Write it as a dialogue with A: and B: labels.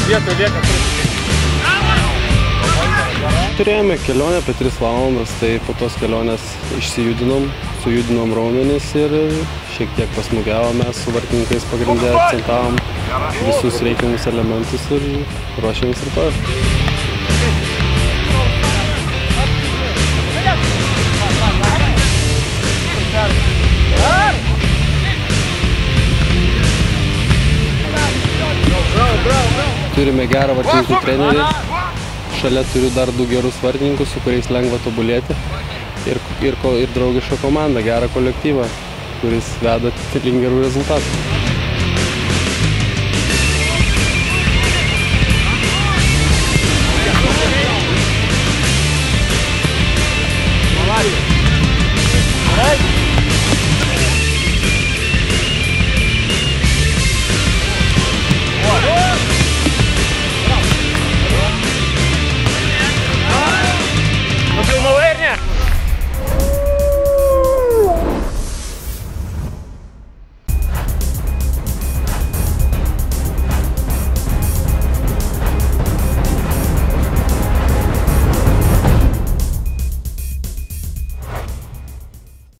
A: Vietoj lieka.
B: Turėjome kelionę apie 3 valandas, tai po tos kelionės išsijudinom, sujudinom raumenis ir šiek tiek pasmugiavome, su vartininkais pagrindė akcentavom visus reikiamus elementus ir ruošiamės rytoj. Turime gerą vartininkų trenerį, šalia turiu dar 2 gerus vartininkus, su kuriais lengva tobulėti ir draugišką komandą, gerą kolektyvą, kuris veda link gerų rezultatų.